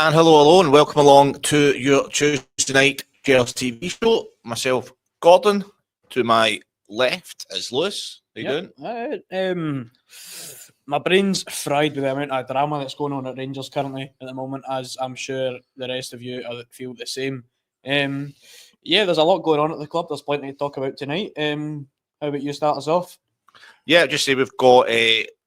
And hello, and welcome along to your Tuesday night Gers TV show. Myself, Gordon, to my left is Lewis. How you doing? My brain's fried with the amount of drama that's going on at Rangers currently at the moment, as I'm sure the rest of you feel the same. There's a lot going on at the club. There's plenty to talk about tonight. How about you start us off? Yeah, just say we've got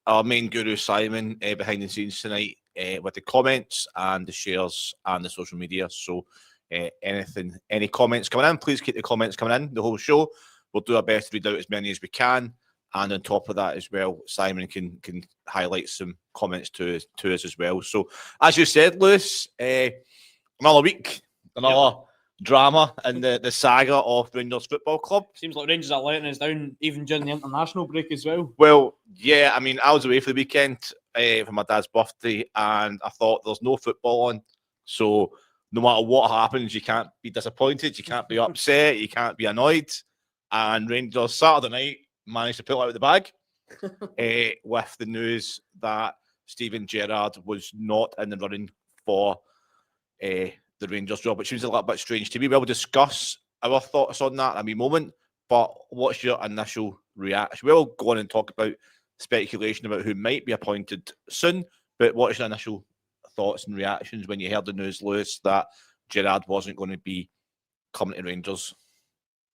our main guru Simon behind the scenes tonight with the comments and the shares and the social media. So any comments coming in, please keep the comments coming in the whole show. We'll do our best to read out as many as we can. And on top of that as well, Simon can highlight some comments to us as well. So as you said, Lewis, another week, another drama in the saga of Rangers Football Club. Seems like Rangers are letting us down even during the international break as well. Well, yeah, I mean, I was away for the weekend for my dad's birthday, and I thought there's no football on. So no matter what happens, you can't be disappointed, you can't be upset, you can't be annoyed. And Rangers Saturday night managed to pull out of the bag with the news that Steven Gerrard was not in the running for the Rangers job, which seems a little bit strange to me. We'll discuss our thoughts on that in a moment, but what's your initial reaction? We'll go on and talk about speculation about who might be appointed soon, but what's your initial thoughts and reactions when you heard the news, Lewis, that Gerrard wasn't going to be coming to Rangers?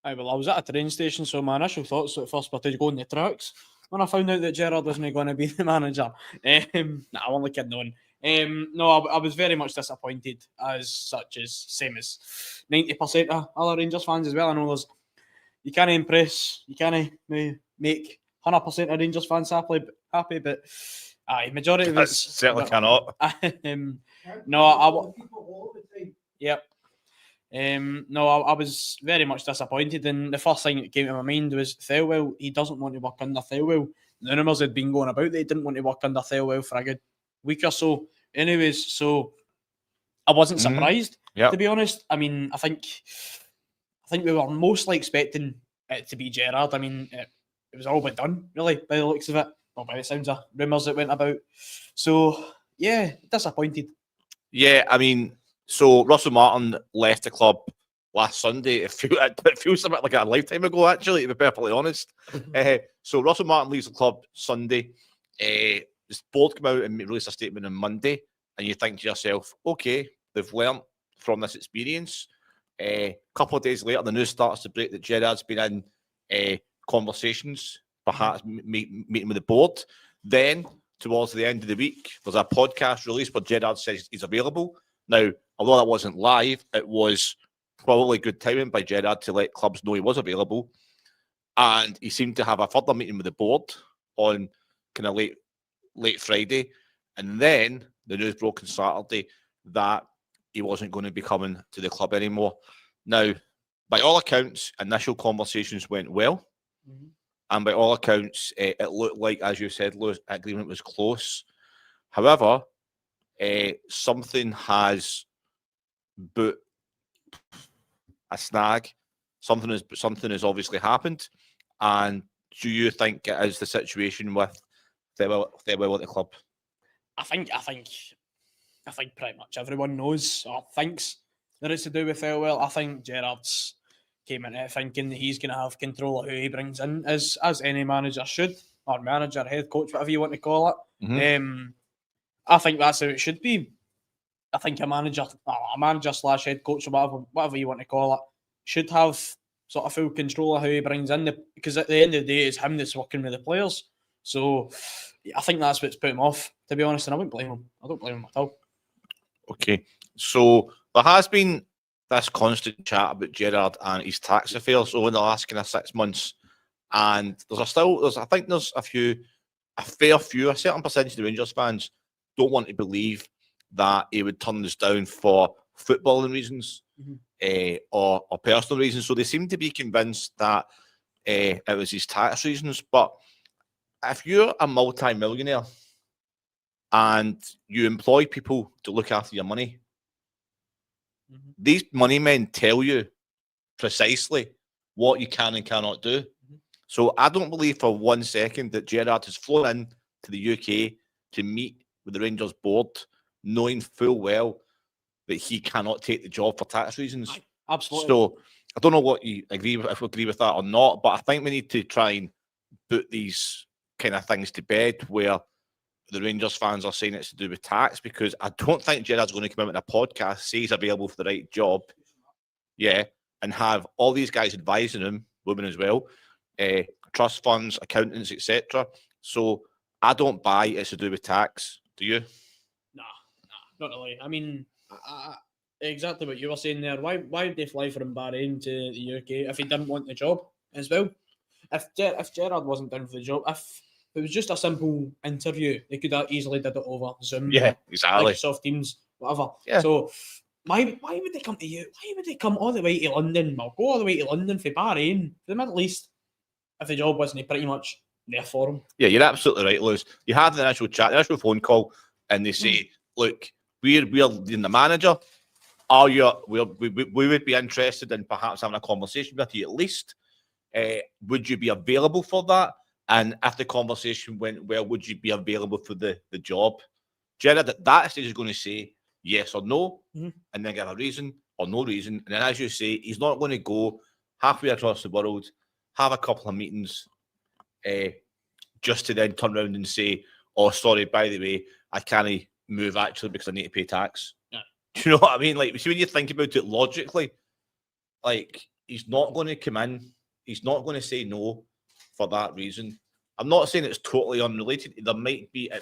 Well, I was at a train station, so my initial thoughts at first were to go on the tracks when I found out that Gerrard wasn't going to be the manager. I'm only kidding on. I was very much disappointed, as such as same as 90% of other Rangers fans as well. I know you can't impress, you can't make 100% of Rangers fans happy, but majority of it certainly cannot. Yep. I was very much disappointed, and the first thing that came to my mind was Thelwell. He doesn't want to work under Thelwell. The rumours had been going about that he didn't want to work under Thelwell for a good week or so. Anyways, so I wasn't surprised, to be honest. I mean, I think we were mostly expecting it to be Gerrard. I mean, it was all but done, really, by the looks of it. Well, by the sounds of rumours that went about. So, yeah, disappointed. Yeah, I mean, so Russell Martin left the club last Sunday. It feels a bit like a lifetime ago, actually, to be perfectly honest. So Russell Martin leaves the club Sunday. The board came out and released a statement on Monday, and you think to yourself, okay, they've learnt from this experience. A couple of days later, the news starts to break that Gerrard's been in conversations, perhaps meeting with the board. Then, towards the end of the week, there's a podcast release where Gerrard says he's available. Now, although that wasn't live, it was probably good timing by Gerrard to let clubs know he was available. And he seemed to have a further meeting with the board on kind of late Friday. And then the news broke on Saturday that he wasn't going to be coming to the club anymore. Now, by all accounts, initial conversations went well. Mm-hmm. And by all accounts, it looked like, as you said, Lewis, agreement was close. However, something has put a snag. Something has obviously happened. And do you think it is the situation with Thelwell at the club? I think pretty much everyone knows or thinks that it's to do with Thelwell. I think Gerrard's came into it thinking that he's going to have control of who he brings in, as any manager should, or manager, head coach, whatever you want to call it. Mm-hmm. I think that's how it should be. I think a manager / head coach, or whatever you want to call it, should have sort of full control of who he brings in, because at the end of the day, it's him that's working with the players. So I think that's what's put him off, to be honest, and I wouldn't blame him. I don't blame him at all. Okay, so there has been this constant chat about Gerrard and his tax affairs over the last kind of 6 months, and there's a certain percentage of the Rangers fans don't want to believe that he would turn this down for footballing reasons, or personal reasons. So they seem to be convinced that it was his tax reasons. But if you're a multi-millionaire and you employ people to look after your money, these money men tell you precisely what you can and cannot do. So I don't believe for 1 second that Gerrard has flown in to the UK to meet with the Rangers board, knowing full well that he cannot take the job for tax reasons. Absolutely. So I don't know what you agree with, if you agree with that or not, but I think we need to try and put these kind of things to bed where the Rangers fans are saying it's to do with tax, because I don't think Gerrard's going to come out in a podcast, say he's available for the right job, and have all these guys advising him, women as well, trust funds, accountants, etc. So I don't buy it's to do with tax. Do you? Nah, not really. I mean, exactly what you were saying there. Why would they fly from Bahrain to the UK if he didn't want the job as well? If Gerrard wasn't down for the job, if it was just a simple interview, they could have easily did it over Zoom, Yeah, exactly. Microsoft Teams, whatever. Yeah. So why would they come to you? Why would they come all the way to London? Well, go all the way to London for Bahrain, for the Middle East, if the job wasn't pretty much there for him? Yeah, you're absolutely right, Lewis. You have the initial chat, the initial phone call, and they say, look, we're in the manager. We would be interested in perhaps having a conversation with you at least. Would you be available for that? And if the conversation went well, would you be available for the job? Gerrard at that stage is going to say yes or no, and then give a reason or no reason. And then, as you say, he's not going to go halfway across the world, have a couple of meetings, just to then turn around and say, oh, sorry, by the way, I can't move actually because I need to pay tax. Yeah. Do you know what I mean? Like, see, when you think about it logically, like, he's not going to come in, he's not going to say no for that reason. I'm not saying it's totally unrelated. It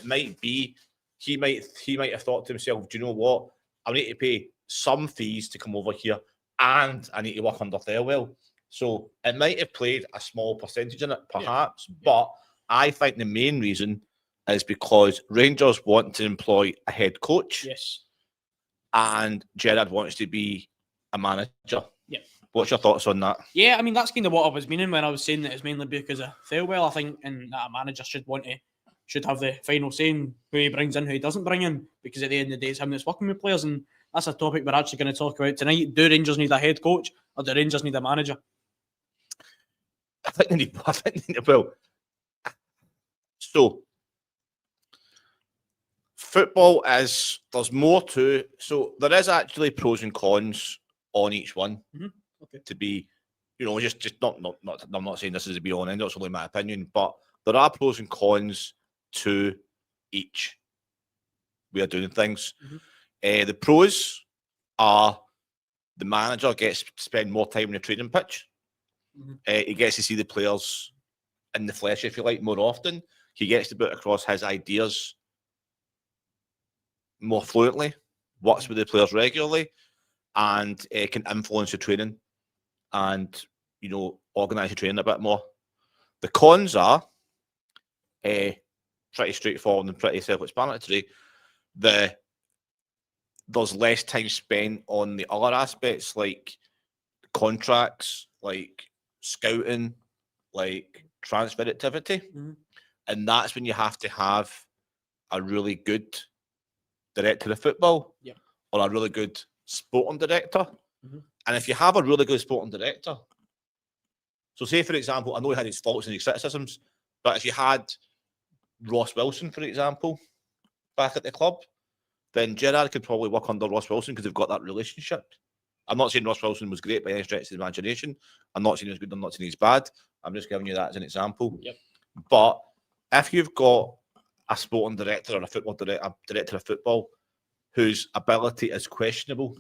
might be, he might have thought to himself, do you know what? I need to pay some fees to come over here and I need to work under Thirlwell. So it might have played a small percentage in it, perhaps, but I think the main reason is because Rangers want to employ a head coach. Yes. And Gerrard wants to be a manager. Yeah. What's your thoughts on that? Yeah, I mean, that's kind of what I was meaning when I was saying that it's mainly because of Thirlwell, I think, and that a manager should have the final say in who he brings in, who he doesn't bring in, because at the end of the day, it's him that's working with players, and that's a topic we're actually going to talk about tonight. Do Rangers need a head coach, or do Rangers need a manager? I think they need, well, so football is, there's more to, so there is actually pros and cons on each one. Okay. To be, just not, I'm not saying this is a be all and end all, it's only my opinion, but there are pros and cons to each way of doing things. The pros are the manager gets to spend more time in the training pitch. He gets to see the players in the flesh, if you like, more often. He gets to put across his ideas more fluently, works with the players regularly, and can influence the training and, organise the training a bit more. The cons are pretty straightforward and pretty self-explanatory. There's less time spent on the other aspects, like contracts, like scouting, like transfer activity. And that's when you have to have a really good director of football or a really good sporting director. And if you have a really good sporting director, so say, for example, I know he had his faults and his criticisms, but if you had Ross Wilson, for example, back at the club, then Gerrard could probably work under Ross Wilson because they've got that relationship. I'm not saying Ross Wilson was great by any stretch of the imagination. I'm not saying he was good, I'm not saying he's bad. I'm just giving you that as an example. But if you've got a sporting director or a director of football whose ability is questionable,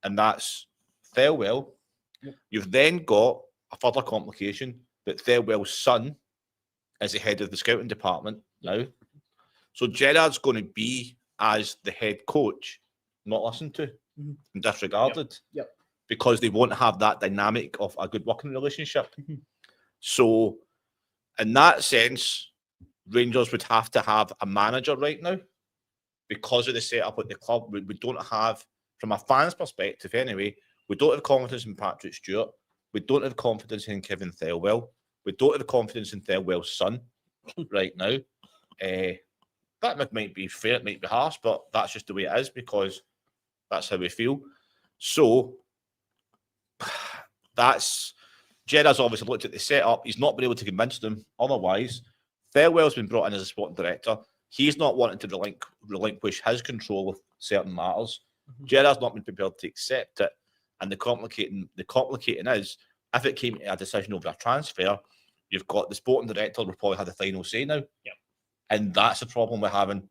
and that's Thirlwell, you've then got a further complication that Thirlwell's son is the head of the scouting department now. So Gerrard's going to be, as the head coach, not listened to and disregarded because they won't have that dynamic of a good working relationship. So in that sense, Rangers would have to have a manager right now because of the setup at the club. We don't have, from a fan's perspective anyway, we don't have confidence in Patrick Stewart. We don't have confidence in Kevin Thirlwell. We don't have confidence in Thirlwell's son right now. That might be fair, it might be harsh, but that's just the way it is because that's how we feel. So Gerrard's obviously looked at the setup. He's not been able to convince them otherwise. Thirlwell's been brought in as a sporting director. He's not wanting to relinquish his control of certain matters. Gerrard's not been prepared to accept it, and the complicating is, if it came to a decision over a transfer, you've got the sporting director will probably have the final say now. Yep. And that's the problem with having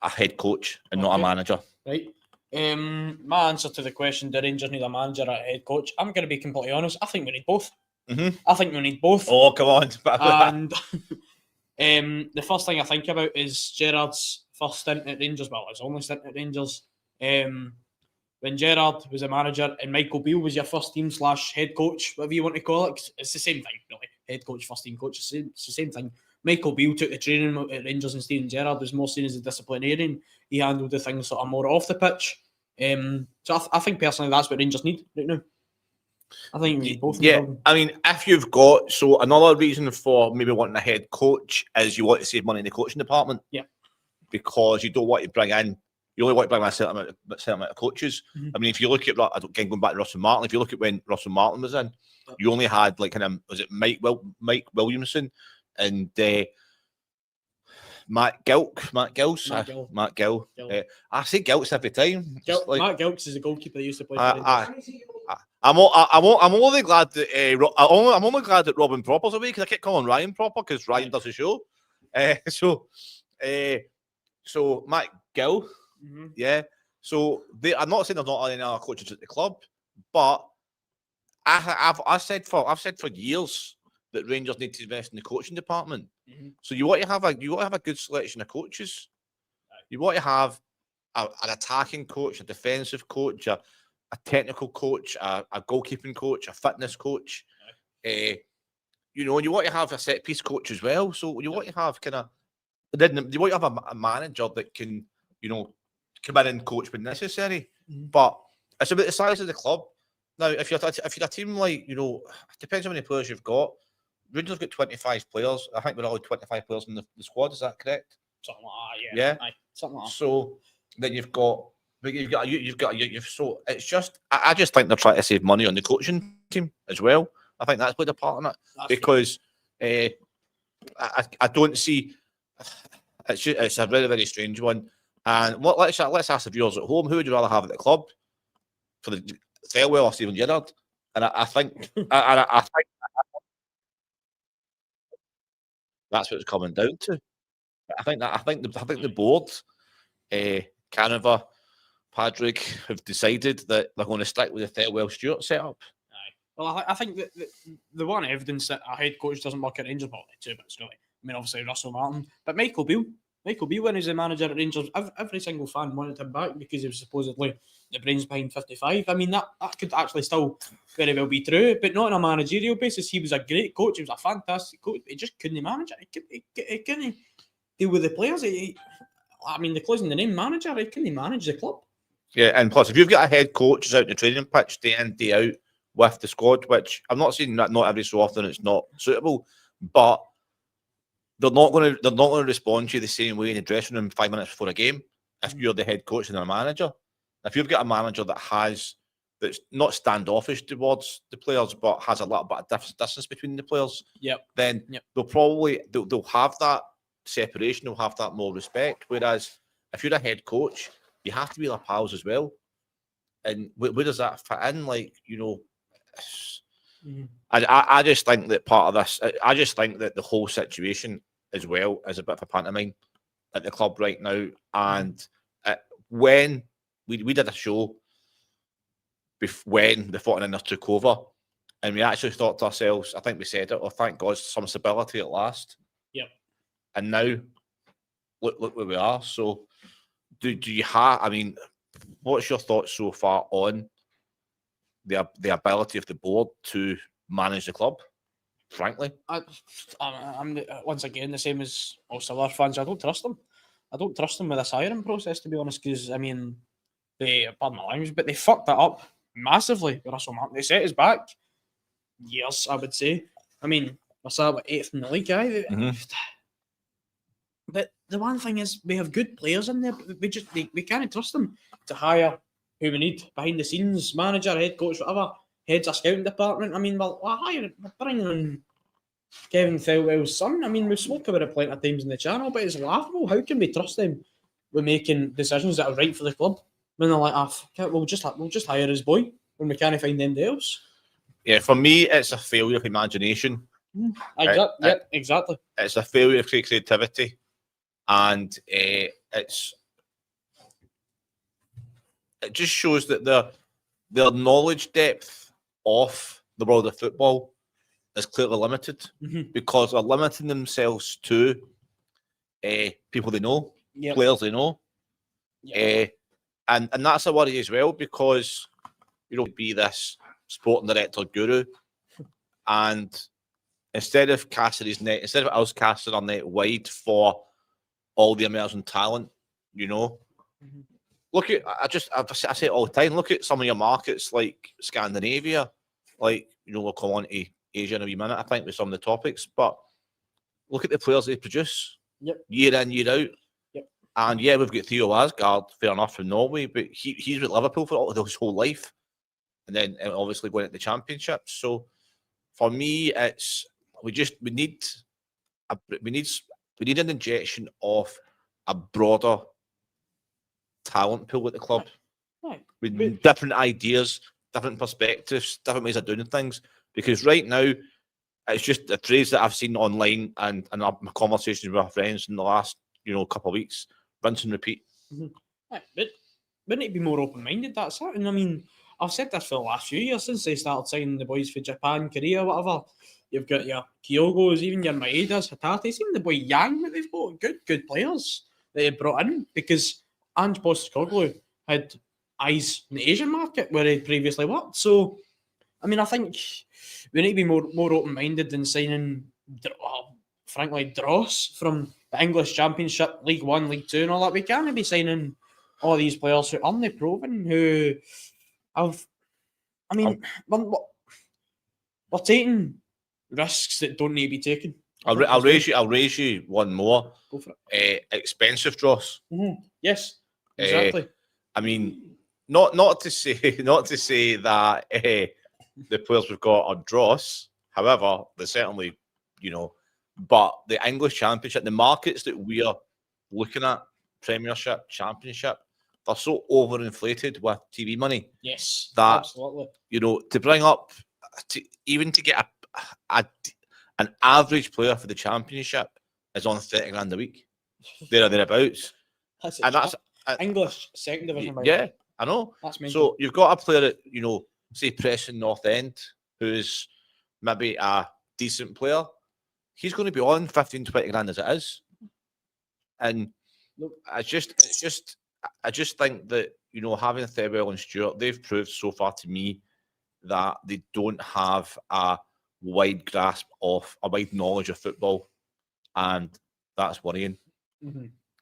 a head coach and not a manager. Right. My answer to the question, do Rangers need a manager or a head coach? I'm going to be completely honest. I think we need both. I think we need both. Oh, come on. And the first thing I think about is Gerrard's first stint at Rangers. Well, his only stint at Rangers. When Gerrard was a manager and Michael Beale was your first team / head coach, whatever you want to call it. It's the same thing, really. Head coach, first team coach, it's the same thing. Michael Beale took the training at Rangers and Steven Gerrard was more seen as a disciplinarian. He handled the things sort of more off the pitch. So I think personally that's what Rangers need right now. I think we need both. Yeah, I mean, if you've got... So another reason for maybe wanting a head coach is you want to save money in the coaching department. Yeah. Because you don't want to bring in... You only want to bring in a certain amount of coaches. I mean, if you look at... Again, going back to Russell Martin, if you look at when Russell Martin was in, you only had like was it Mike Williamson and Matt Gilks. Matt Gill. I say Gilks every time. Matt Gilks is a goalkeeper that used to play for I'm only glad that I'm only glad that Robin Proper's away because I kept calling Ryan Proper because Ryan does the show. So Matt Gill, yeah. So I'm not saying there's not any other coaches at the club, but I've said for years that Rangers need to invest in the coaching department. So you want to have a good selection of coaches. You want to have an attacking coach, a defensive coach, a technical coach, a goalkeeping coach, a fitness coach. You want to have a set piece coach as well. So you want to have you want to have a manager that can, come in and coach when necessary. But it's about the size of the club. Now, if you're a team like, it depends how many players you've got. Rangers have got 25 players. I think we're all 25 players in the squad. Is that correct? Something like that, yeah. Aye, something like that. So then so it's just, I just think they're trying to save money on the coaching team as well. I think that's played a part in it. Because I don't see, it's a very, very strange one. And let's ask the viewers at home, who would you rather have at the club? For the Thelwell or Steven Gerrard? And I think that's what it's coming down to. I think the board, Canova, Padraig have decided that they're going to stick with the Thelwell Stewart setup. Aye. Well, I think that the one evidence that a head coach doesn't work at Rangers, two bits really. I mean, obviously Russell Martin, but Michael Beale, when he was the manager at Rangers, every single fan wanted him back because he was supposedly the brains behind 55. I mean, that could actually still very well be true, but not on a managerial basis. He was a great coach. He was a fantastic coach. He just couldn't manage it. He couldn't deal with the players. The closing the name manager, he couldn't manage the club. Yeah, and plus, if you've got a head coach out in the training pitch day in, day out with the squad, which I'm not saying that not every so often it's not suitable, but they're not going to respond to you the same way in the dressing room 5 minutes before a game if you're the head coach and a manager. If you've got a manager that's not standoffish towards the players but has a little bit of distance between the players, then they'll have that separation, they'll have that more respect. Whereas if you're a head coach, you have to be their pals as well. And where does that fit in? I just think that part of this, I just think that the whole situation as well is a bit of a pantomime at the club right now. And when we did a show when the 49ers took over, and we actually thought to ourselves, I think we said it, thank God, some stability at last. Yep. And now, look where we are. So, do you have, what's your thoughts so far on the ability of the board to manage the club? Frankly, I'm once again the same as most other fans. I don't trust them. I don't trust them with this hiring process, to be honest. Because they, pardon my language, but they fucked that up massively with Russell Martin. They set us back years, I would say. We're still 8th in the league, guy. But the one thing is, we have good players in there. But we can't trust them to hire who we need behind the scenes, manager, head coach, whatever, heads of scouting department. We're bringing in Kevin Thelwell's son. We spoke about it plenty of times in the channel, but it's laughable. How can we trust them with making decisions that are right for the club? When they're like, we'll just hire his boy when we can't find anybody else. Yeah, for me, it's a failure of imagination. Exactly. It's a failure of creativity, and it just shows that their knowledge depth of the world of football is clearly limited because they're limiting themselves to people they know, players they know, and that's a worry as well because you don't be this sporting director guru, and instead of us casting our net wide for all the emerging talent, look at I say it all the time. Look at some of your markets like Scandinavia, like we'll come on to Asia in a wee minute, I think, with some of the topics. But look at the players they produce year in, year out. And yeah, we've got Theo Asgard, fair enough, from Norway, but he's with Liverpool for his whole life, and then obviously going into the Championship. So for me, it's we need an injection of a broader talent pool at the club, with different ideas, different perspectives, different ways of doing things. Because right now, it's just a phrase that I've seen online and my conversations with my friends in the last couple of weeks: rinse and repeat. But wouldn't it be more open-minded? That's it. And I mean, I've said this for the last few years since they started signing the boys for Japan, Korea, whatever. You've got your Kyogos, even your Maedas, Hatates, even the boy Yang that they've got. Good players that they brought in because Ange Postecoglou had eyes in the Asian market where he previously worked. So, I mean, I think we need to be more open-minded than signing, frankly, dross from the English Championship, League One, League Two, and all that. We can't be signing all these players who aren't proven, who have. I mean, we're taking risks that don't need to be taken. I'll raise you one more. Go for it. Expensive dross. Yes, exactly. I mean, not to say that the players we've got are dross. However, they're certainly, but the English Championship, the markets that we are looking at, Premiership, Championship, they're so overinflated with TV money. Yes, that absolutely. To bring up, to get an average player for the Championship is on 30 grand a week. Thereabouts. That's English second division. Yeah, I know. That's mental. So you've got a player at say Preston North End, who's maybe a decent player. He's going to be on 15, 20 grand as it is, and I just think that having Thirlwell and Stewart, they've proved so far to me that they don't have a wide grasp of a wide knowledge of football, and that's worrying.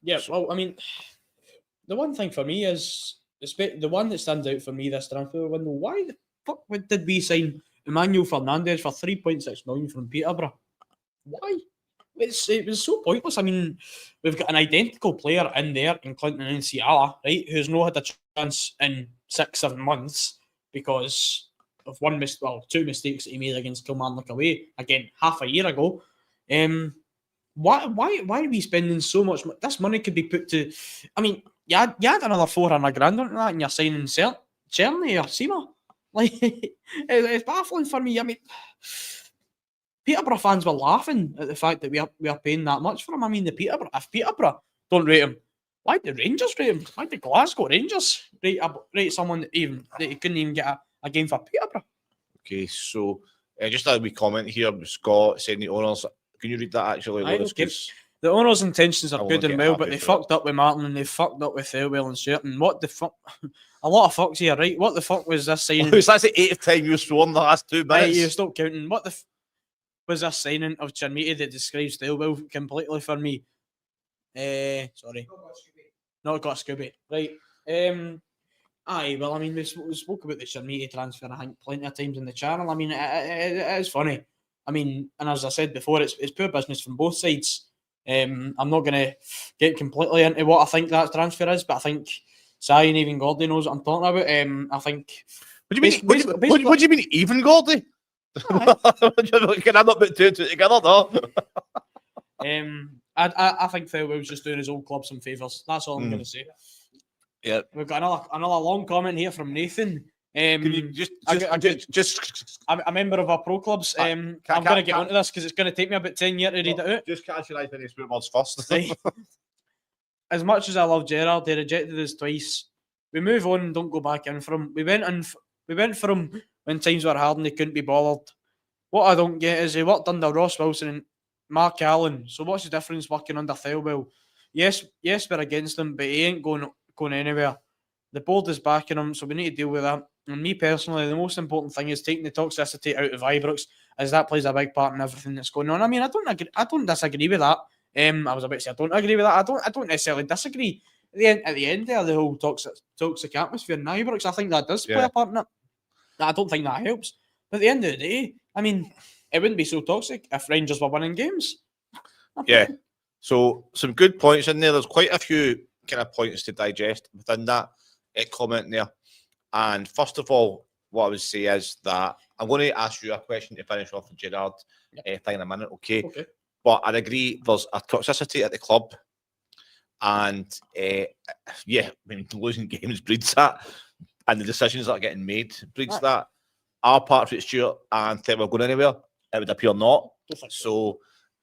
Yeah, well, I mean, the one thing for me is the one that stands out for me this transfer window. Why the fuck did we sign Emmanuel Fernandez for 3.6 million from Peterborough? Why? It was so pointless. I mean, we've got an identical player in there in Clinton and Ciala, right, who's not had a chance in 6-7 months because of two mistakes that he made against Kilmarnock away, again, half a year ago. Why are we spending so much? This money could be put to. I mean, you had another 400 grand on that, and you're signing Czerny or Sima. Like, it's baffling for me. I mean, Peterborough fans were laughing at the fact that we are paying that much for him. I mean, if Peterborough don't rate him, why the Rangers rate him? Why the Glasgow Rangers rate someone that he couldn't even get a game for Peterborough? Okay, so just a wee comment here. Scott saying the owners. Can you read that actually? The owners' intentions are good and well, but they fucked up with Martin and they fucked up with Thirlwell and Stewart. And what the fuck? A lot of fucks here, right? What the fuck was this signing? That's the 8th time you've sworn the last 2 minutes. Right, you stop counting. What the was this signing of Chermiti that describes Thirlwell completely for me? Sorry. Not got Scooby. Right. Aye, well, I mean, we spoke about the Chermiti transfer, I think, plenty of times in the channel. I mean, it is funny. I mean, and as I said before, it's poor business from both sides. I'm not going to get completely into what I think that transfer is, but I think Sai and even Gordy knows what I'm talking about. I think. What do you mean, even Gordy? Can I not put two together, though? I think Thirlwell's just doing his old club some favours. That's all I'm going to say. Yeah. We've got another long comment here from Nathan. Can you I'm a member of our pro clubs. I'm going to get onto this because it's going to take me about 10 years to read it out. Just catch your eye for these words first. Right. As much as I love Gerrard, they rejected us twice. We move on and don't go back in for him. We went for him when times were hard and they couldn't be bothered. What I don't get is he worked under Ross Wilson and Mark Allen. So what's the difference working under Thelwell? Yes, we're against him, but he ain't going anywhere. The board is backing him, so we need to deal with that. And me personally, the most important thing is taking the toxicity out of Ibrox, as that plays a big part in everything that's going on. I mean, I don't disagree with that. I was about to say I don't agree with that. I don't necessarily disagree. At the end there, the whole toxic atmosphere in Ibrox, I think that does play a part in it. I don't think that helps. But at the end of the day, I mean, it wouldn't be so toxic if Rangers were winning games. Yeah. So some good points in there. There's quite a few kind of points to digest within that comment there. And first of all, what I would say is that I'm going to ask you a question to finish off the Gerrard thing in a minute, okay? But I agree there's a toxicity at the club. And yeah, I mean, losing games breeds that. And the decisions that are getting made breeds that. Are Park Stuart and Thelwell going anywhere? It would appear not. So,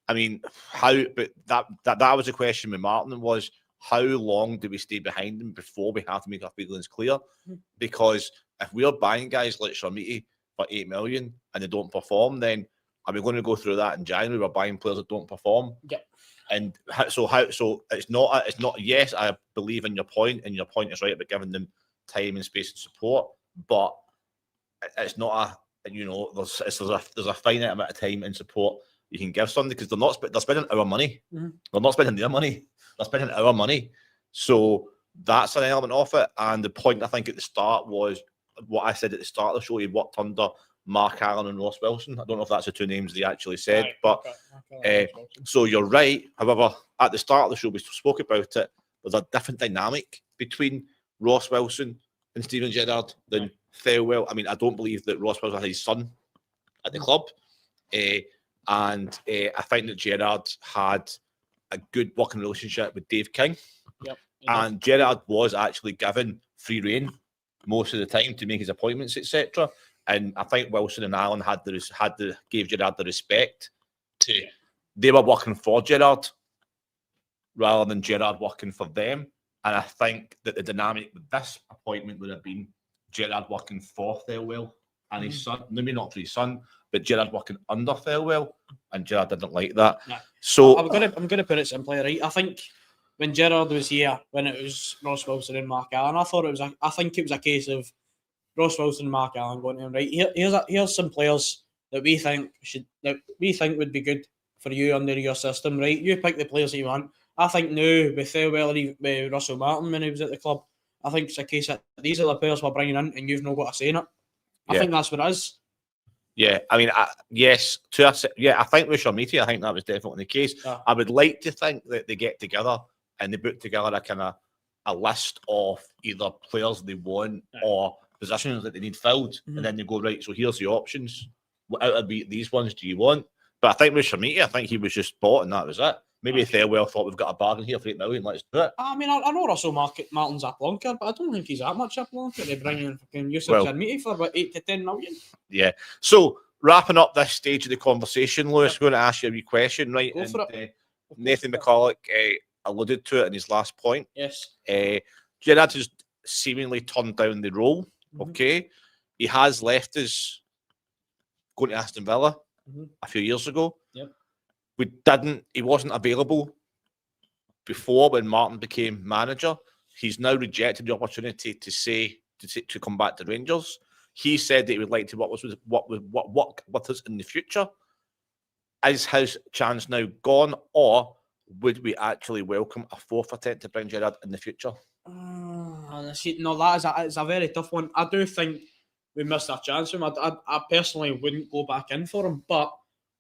I mean, how? But that was the question with Martin was, how long do we stay behind them before we have to make our feelings clear? Because if we're buying guys like Sharmiti for 8 million and they don't perform, then are we going to go through that in January? We're buying players that don't perform. Yeah. And so it's not. Yes, I believe in your point, and your point is right about giving them time and space and support, but it's not there's a finite amount of time and support you can give somebody because they're spending our money. They're not spending their money. They're spending our money. So that's an element of it. And the point I think at the start was what I said at the start of the show. He worked under Mark Allen and Ross Wilson. I don't know if that's the two names they actually said, but so you're right. However, at the start of the show, we spoke about it. There's a different dynamic between Ross Wilson and Steven Gerrard than Thelwell. I mean, I don't believe that Ross Wilson had his son at the club. And I think that Gerrard had a good working relationship with Dave King. And Gerrard was actually given free rein most of the time to make his appointments, etc. And I think Wilson and Allen gave Gerrard the respect to. They were working for Gerrard rather than Gerrard working for them. And I think that the dynamic with this appointment would have been Gerrard working for Thelwell and his son, maybe not for his son, but Gerrard working under Thelwell, and Gerrard didn't like that. So I'm gonna put it simply, right? I think when Gerrard was here, when it was Ross Wilson and Mark Allen, I think it was a case of Ross Wilson and Mark Allen going to him, right? Here's some players that we think would be good for you under your system, right? You pick the players that you want. I think now with Thelwell and with Russell Martin when he was at the club, I think it's a case that these are the players we're bringing in and you've not got a say in it. I think that's what it is. Yeah, I mean, yes, I think with Sharmiti, I think that was definitely the case. I would like to think that they get together and they put together a kind of a list of either players they want or positions that they need filled, and then they go, right, so here's the options. Out of these ones do you want? But I think with Sharmiti, I think he was just bought and that was it. Maybe Thelwell thought we've got a bargain here for 8 million, let's do it. I mean, I know Russell Martin's a plonker, but I don't think he's that much a plonker. They bring in fucking Yusuf Sharmiti for about 8 to 10 million. Yeah. So, wrapping up this stage of the conversation, Lewis, I'm going to ask you a wee question, right? Go for it. Nathan McCulloch alluded to it in his last point. Yes. Gerrard has seemingly turned down the role, okay? He has left us going to Aston Villa a few years ago. He wasn't available before when Martin became manager. He's now rejected the opportunity to come back to Rangers. He said that he would like to work with us in the future. Is his chance now gone, or would we actually welcome a fourth attempt to bring Gerrard in the future? No, that is a very tough one. I do think we missed our chance with him. I personally wouldn't go back in for him, but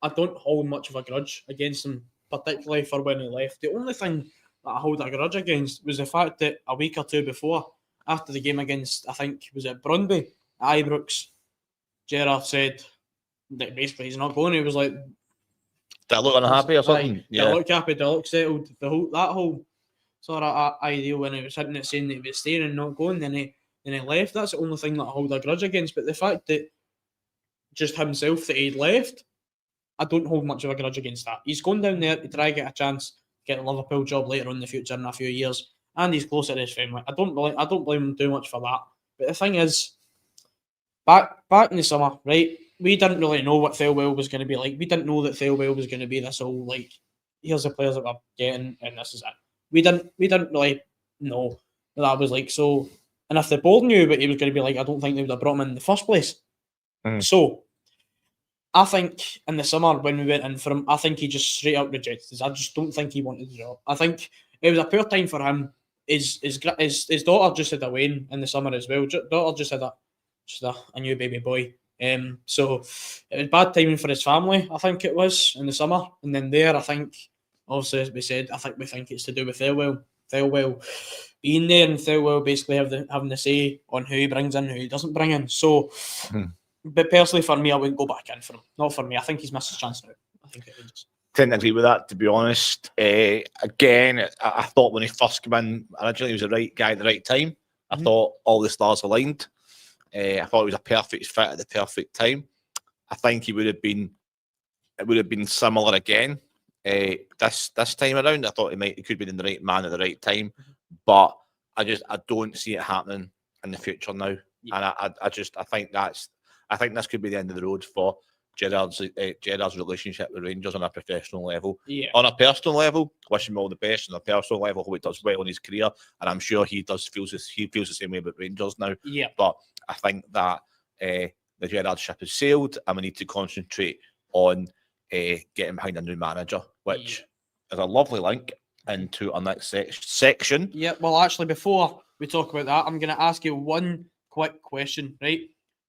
I don't hold much of a grudge against him, particularly for when he left. The only thing that I hold a grudge against was the fact that a week or two before, after the game against, I think, was it Brøndby at Ibrox, Gerrard said that basically he's not going. He was like, "Do I look unhappy or something?" Do I look happy? Do I look settled? That whole sort of ideal when he was hitting it saying that he was staying and not going, then he left. That's the only thing that I hold a grudge against. But the fact that just himself that he'd left, I don't hold much of a grudge against that. He's going down there to try and get a chance to get a Liverpool job later on in the future in a few years, and he's closer to his family. I don't blame him too much for that. But the thing is, back in the summer, right? We didn't really know what Thelwell was going to be like. We didn't know that Thelwell was going to be this whole like, here's the players that we're getting, and this is it. We didn't really know what that was like. So, and if the board knew what he was going to be like, I don't think they would have brought him in the first place. So, I think in the summer when we went in for him, I think he just straight up rejected us. I just don't think he wanted the job. I think it was a poor time for him. His daughter just had a wedding in the summer as well. Daughter just had a new baby boy. So it was bad timing for his family, I think it was, in the summer. And then there, I think, obviously, as we said, we think it's to do with Thelwell being there, and Thelwell basically having the say on who he brings in, who he doesn't bring in. So, but personally, for me, I wouldn't go back in for him. Not for me. I think he's missed his chance now. I think it is. Tend to agree with that, to be honest. Again, I thought when he first came in, originally he was the right guy at the right time. I thought all the stars aligned. I thought it was a perfect fit at the perfect time. I think it would have been similar again this time around. I thought he could be the right man at the right time, but I don't see it happening in the future now. Yeah. And I think this could be the end of the road for Gerrard's relationship with Rangers on a professional level. Yeah. On a personal level, wish him all the best. On a personal level, hope he does well in his career, and I'm sure he feels the same way about Rangers now. Yeah. But I think that the Gerrard ship has sailed, and we need to concentrate on getting behind a new manager, which is a lovely link into our next section. Yeah. Well, actually, before we talk about that, I'm going to ask you one quick question, right?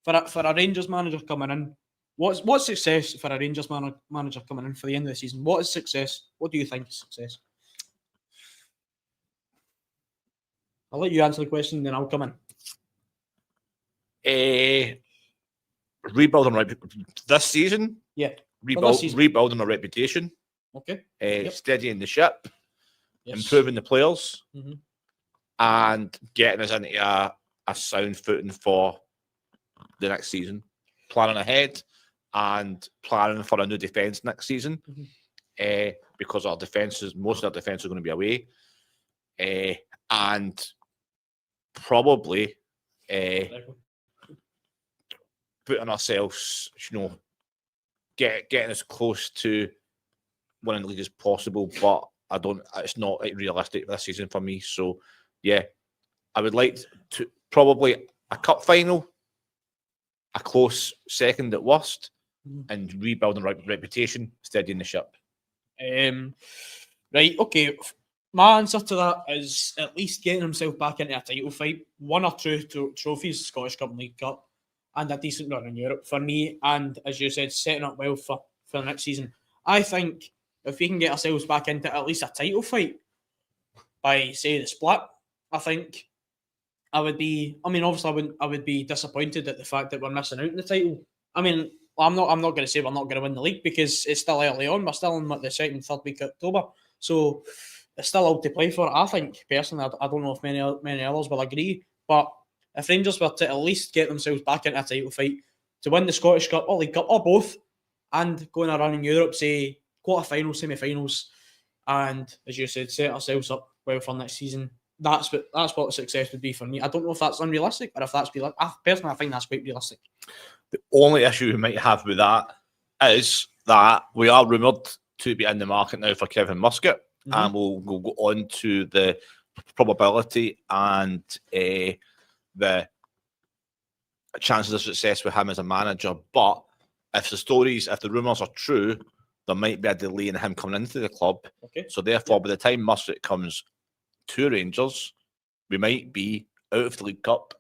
For a Rangers manager coming in. What's success for a Rangers manager coming in for the end of the season? What is success? What do you think is success? I'll let you answer the question, then I'll come in. Rebuilding this season. Yeah. Rebuilding a reputation. Okay. Steadying the ship. Yes. Improving the players. And getting us into a sound footing for the next season. Planning ahead. And planning for a new defence next season, because most of our defence is going to be away, and probably putting ourselves, getting as close to winning the league as possible. But it's not realistic this season for me. So yeah, I would like to probably a cup final, a close second at worst. And rebuilding reputation, steadying the ship. Right, okay. My answer to that is at least getting himself back into a title fight, 1 or 2 trophies, Scottish Cup and League Cup, and a decent run in Europe for me. And as you said, setting up well for the next season. I think if we can get ourselves back into at least a title fight by, say, the split, I think I would be. I mean, obviously, I would be disappointed at the fact that we're missing out on the title. I mean, I'm not going to say we're not going to win the league because it's still early on. We're still in the second, third week of October, so it's still all to play for. I think personally, I don't know if many others will agree, but if Rangers were to at least get themselves back into a title fight to win the Scottish Cup or League Cup or both, and go on a run in Europe, say quarter-finals, semi-finals, and as you said, set ourselves up well for next season. That's what success would be for me. I don't know if that's unrealistic or if that's realistic. Personally, I think that's quite realistic. The only issue we might have with that is that we are rumoured to be in the market now for Kevin Muscat, and we'll go on to the probability and the chances of success with him as a manager. But if the rumours are true, there might be a delay in him coming into the club. Okay. So therefore, by the time Muscat comes to Rangers, we might be out of the League Cup,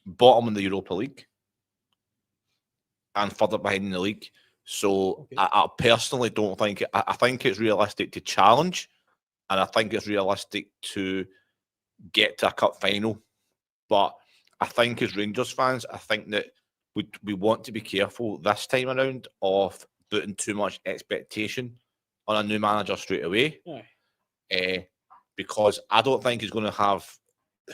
bottom in the Europa League, and further behind in the league. So I personally don't think I think it's realistic to challenge, and I think it's realistic to get to a cup final. But I think as Rangers fans, I think that we want to be careful this time around of putting too much expectation on a new manager straight away. Yeah. because I don't think he's going to have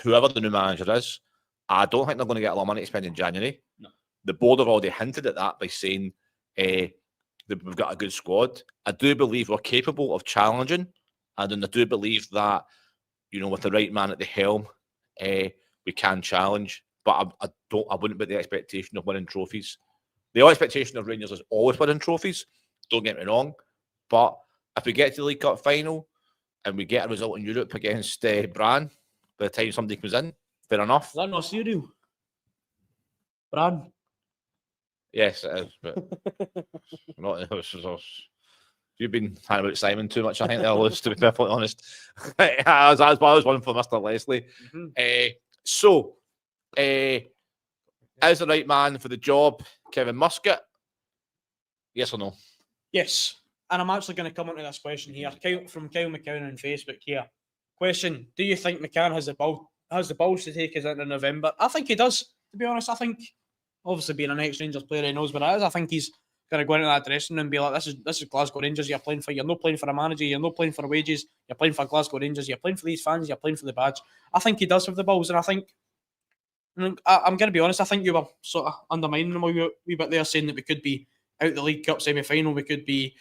whoever the new manager is. I don't think they're going to get a lot of money to spend in January. No. The board have already hinted at that by saying that we've got a good squad. I do believe we're capable of challenging, and I do believe that, you know, with the right man at the helm, we can challenge. But I wouldn't put the expectation of winning trophies. The expectation of Rangers is always winning trophies. Don't get me wrong, but if we get to the League Cup final and we get a result in Europe against Bran, by the time somebody comes in, fair enough. Is that not serial? Bran? Yes, it is, but not. You've been hanging about Simon too much, I think, there, Lewis, to be perfectly honest. I was one for Mr. Leslie. Is the right man for the job Kevin Muscat? Yes or no? Yes. And I'm actually going to come on to this question here. From Kyle McCann on Facebook here. Question: do you think McCann has the balls to take us into November? I think he does, to be honest. I think, obviously being an ex-Rangers player, he knows what it is. I think he's going to go into that dressing room and be like, this is Glasgow Rangers you're playing for. You're not playing for a manager. You're not playing for wages. You're playing for Glasgow Rangers. You're playing for these fans. You're playing for the badge. I think he does have the balls, and I think, I'm going to be honest, I think you were sort of undermining him a wee bit there, saying that we could be out the League Cup semi-final. We could be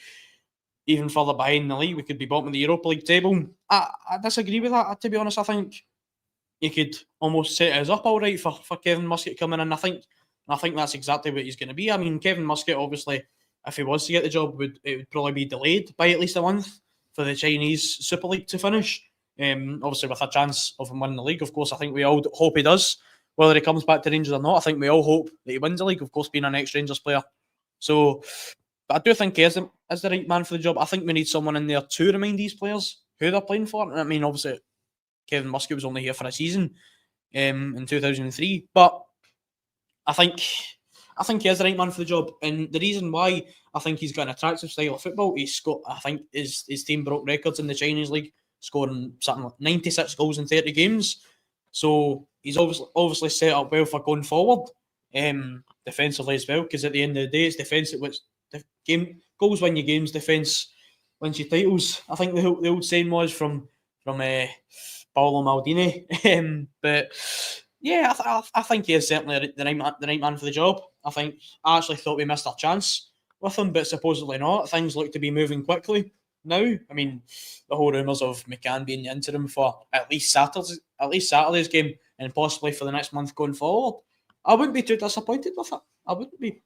even further behind the league. We could be bottom of the Europa League table. I disagree with that, to be honest. I think you could almost set us up all right for Kevin Muscat coming in. I think that's exactly what he's going to be. I mean, Kevin Muscat, obviously, if he was to get the job, it would probably be delayed by at least a month for the Chinese Super League to finish. Obviously, with a chance of him winning the league, of course, I think we all hope he does. Whether he comes back to Rangers or not, I think we all hope that he wins the league, of course, being an ex-Rangers player. So, but I do think he is the right man for the job. I think we need someone in there to remind these players who they're playing for. I mean, obviously, Kevin Muscat was only here for a season in 2003, but I think he is the right man for the job. And the reason why I think he's got an attractive style of football, I think his team broke records in the Chinese league, scoring something like 96 goals in 30 games. So he's obviously set up well for going forward, defensively as well. Because at the end of the day, it's defence which goals win your games, defence wins your titles. I think the old saying was from Paolo Maldini. But yeah, I think he is certainly the right man for the job. I actually thought we missed our chance with him, but supposedly not. Things look to be moving quickly now. I mean, the whole rumours of McCann being the interim for at least Saturday's game and possibly for the next month going forward. I wouldn't be too disappointed with it. I wouldn't be.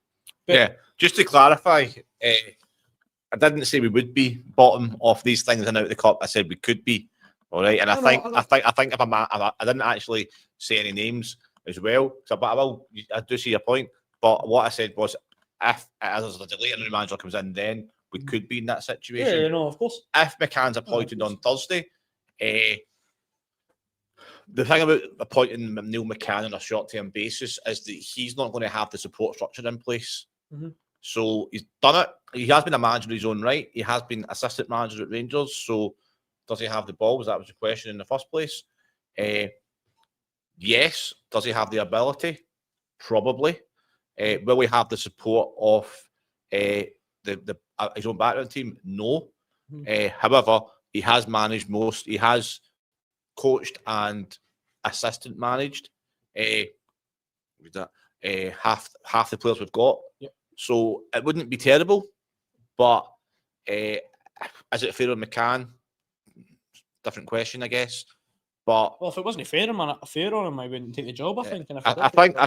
But yeah, just to clarify, I didn't say we would be bottom of these things and out of the cup. I said we could be. All right, and I think if I didn't actually say any names as well, but I do see your point. But what I said was, if as a delay and the new manager comes in, then we could be in that situation. Yeah, no, of course. If McCann's appointed on Thursday, the thing about appointing Neil McCann on a short-term basis is that he's not going to have the support structure in place. Mm-hmm. So he's done it. He has been a manager in his own right. He has been assistant manager at Rangers. So does he have the balls? That was the question in the first place. Yes. Does he have the ability? Probably. Will he have the support of his own background team? No. Mm-hmm. However, he has managed most. He has coached and assistant managed half the players we've got. Yep. So it wouldn't be terrible, but is it fair on McCann? Different question, I guess. But well, if it wasn't fair on him, I wouldn't take the job. I think. And I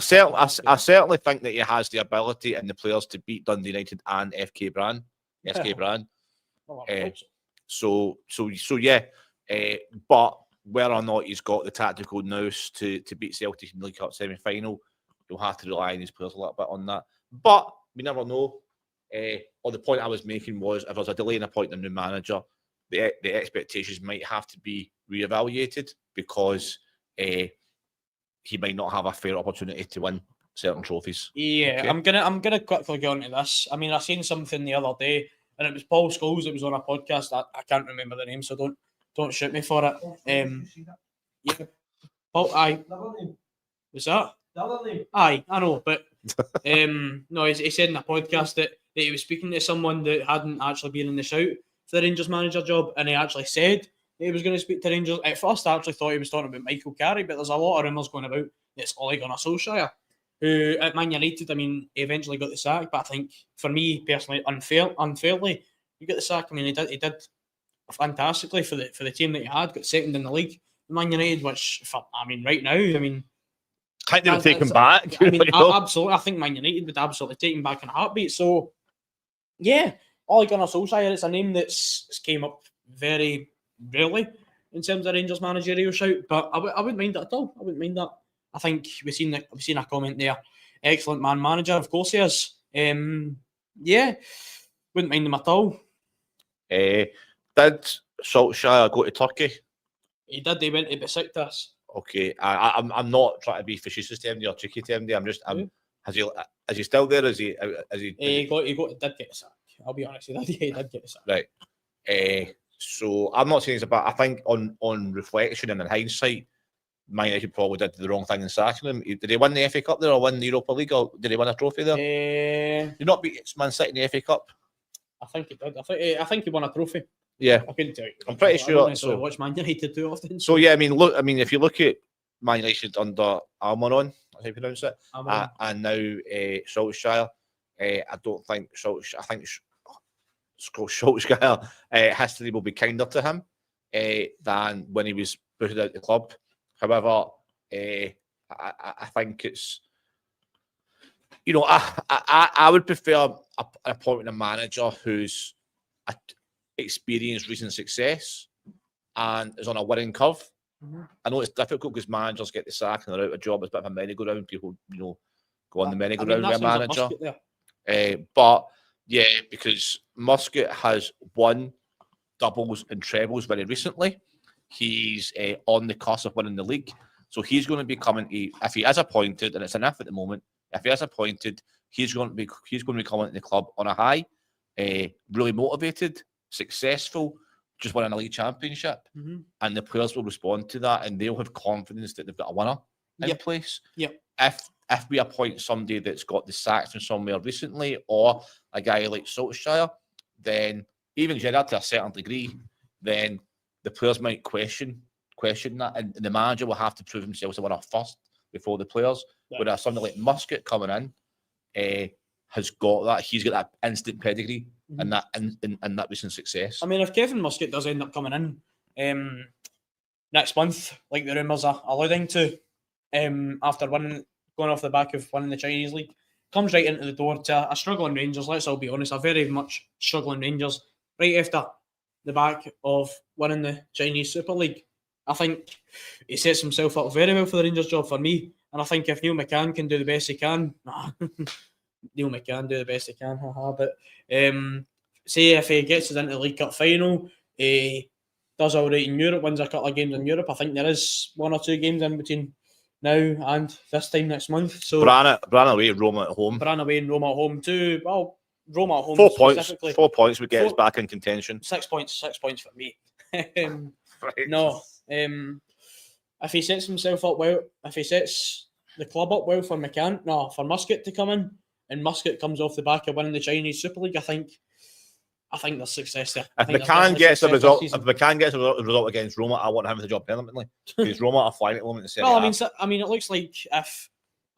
certainly think that he has the ability and the players to beat Dundee United and SK Bran. Well, so yeah. But whether or not he's got the tactical nous to beat Celtic in the League Cup semi-final, you'll have to rely on his players a little bit on that. But we never know. Or the point I was making was, if there's a delay in appointing a new manager, the expectations might have to be reevaluated because he might not have a fair opportunity to win certain trophies. Yeah, okay. I'm gonna quickly get onto this. I mean, I seen something the other day, and it was Paul Scholes. It was on a podcast. I can't remember the name, so don't shoot me for it. Yeah, Paul. Aye. What's that? The other name. Aye, I know, but no, he said in a podcast that he was speaking to someone that hadn't actually been in the shout for the Rangers manager job, and he actually said he was going to speak to Rangers. At first, I actually thought he was talking about Michael Carey, but there's a lot of rumours going about it's Ole Gunnar Solskjaer, who at Man United, I mean, he eventually got the sack, but I think, for me personally, unfairly, he got the sack. I mean, he did fantastically for the team that he had, got second in the league, Man United, which, right now, I mean, I think they would take him back. I mean, absolutely, I think Man United would absolutely take him back in a heartbeat. So, yeah, Ole Gunnar Solskjaer, it's a name that's came up very rarely in terms of Rangers managerial shout, but I wouldn't mind that at all. I wouldn't mind that. I think we've seen a comment there. Excellent manager, of course he is. Yeah, wouldn't mind him at all. Did Solskjaer go to Turkey? He did. He went to Besiktas. Okay, I'm not trying to be facetious to him or tricky to him. Is he still there? Is he? He did get a sack. I'll be honest, he did get a sack. Right. So I'm not saying it's about. I think on reflection and in hindsight, Man United probably did the wrong thing in sacking him. Did he win the FA Cup there, or win the Europa League, or did he win a trophy there? Did he not beat Man City in the FA Cup? I think he did. I think he won a trophy. Yeah, I couldn't tell you. I'm pretty sure. So watch Man United too often. So yeah, I mean, if you look at Man United under Almiron, that's how you pronounce it, and now Solskjaer, I don't think Solskjaer. I think Solskjaer history will be kinder to him than when he was booted out the club. However, I think it's, I would prefer appointing a manager who's experienced recent success and is on a winning curve. Mm-hmm. I know it's difficult because managers get the sack and they're out of a job. It's a bit of a merry-go-round. People, go on the merry-go-round with a manager. But yeah, because Muscat has won doubles and trebles very recently. He's on the cusp of winning the league. So he's going to be coming to, if he is appointed, and it's enough at the moment, if he is appointed, he's going to be coming to the club on a high, really motivated, successful, just winning a league championship. Mm-hmm. And the players will respond to that and they'll have confidence that they've got a winner in place. Yep. If we appoint somebody that's got the sack from somewhere recently, or a guy like Solskjaer, then even Gerrard to a certain degree, then the players might question that, and the manager will have to prove himself as a winner first before the players. Yeah. Whereas something like Muscat coming in has got that. He's got that instant pedigree and that recent success. I mean, if Kevin Muscat does end up coming in next month, like the rumours are alluding to, after going off the back of winning the Chinese League, comes right into the door to a struggling Rangers. Let's all be honest, a very much struggling Rangers. Right after the back of winning the Chinese Super League, I think he sets himself up very well for the Rangers job for me. And I think if Neil McCann can do the best he can, Neil McCann do the best he can, but say if he gets us into the League Cup final, he does all right in Europe, wins a couple of games in Europe. I think there is 1 or 2 games in between now and this time next month. So Bran away, Roma at home. Bran away and Roma at home too. Well, Roma at home 4 points. 4 points would get us back in contention. 6 points. 6 points for me. Right. No. If he sets himself up well, if he sets the club up well for Muscat to come in, and Muscat comes off the back of winning the Chinese Super League, I think there's success there. If McCann gets a result, against Roma, I want him the job permanently because Roma are flying at the moment. Well, I mean, it looks like if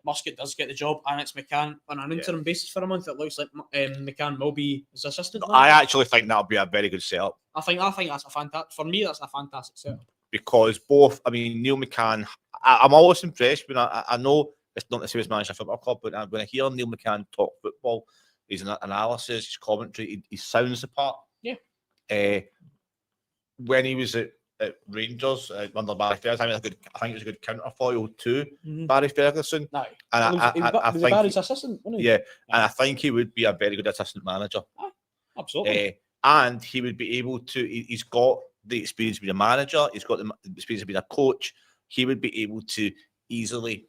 Muscat does get the job and it's McCann on an interim basis for a month, it looks like McCann will be his assistant. I actually think that'll be a very good setup. I think that's a fantastic. For me, that's a fantastic setup. Because both, I mean, Neil McCann, I'm always impressed when I know it's not the same as managing a football club, but when I hear Neil McCann talk football, his analysis, his commentary, he sounds the part. Yeah. When he was at Rangers under Barry Ferguson, I think it was a good counterfoil to Barry Ferguson. No. And I think Barry's assistant, wasn't he? Yeah, and I think he would be a very good assistant manager. Absolutely. And he would be able to. He's got the experience of being a manager. He's got the experience of being a coach. He would be able to easily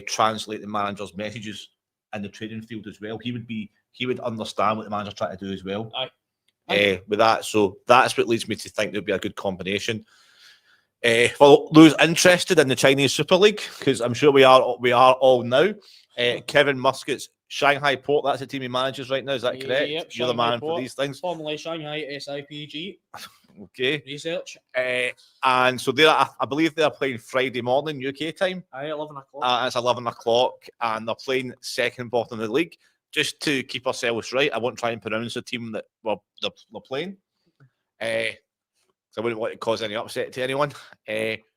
translate the manager's messages in the training field as well. He would understand what the manager's trying to do as well. With that, so that's what leads me to think there'll be a good combination. For those interested in the Chinese Super League, because I'm sure we are all now. Kevin Muscat's Shanghai Port, that's the team he manages right now. Is that correct? Yep, You're the man for these things. Formerly Shanghai SIPG. Okay. Research. And so I believe they're playing Friday morning UK time. Aye, 11 o'clock. It's 11 o'clock, and they're playing second bottom of the league. Just to keep ourselves right, I won't try and pronounce the team that they're playing. So I wouldn't want to cause any upset to anyone.